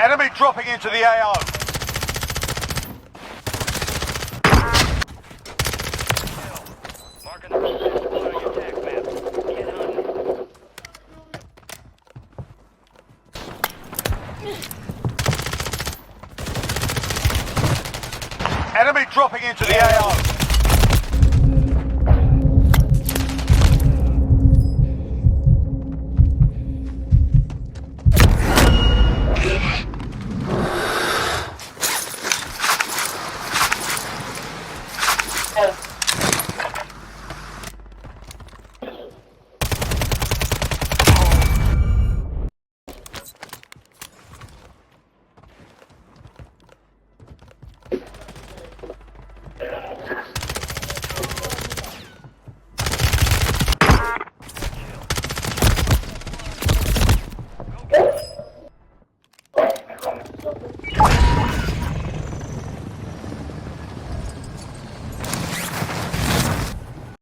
Enemy dropping into the AO. Marking the rest of the squad on your attack map. Get hunting. Enemy dropping into the AO.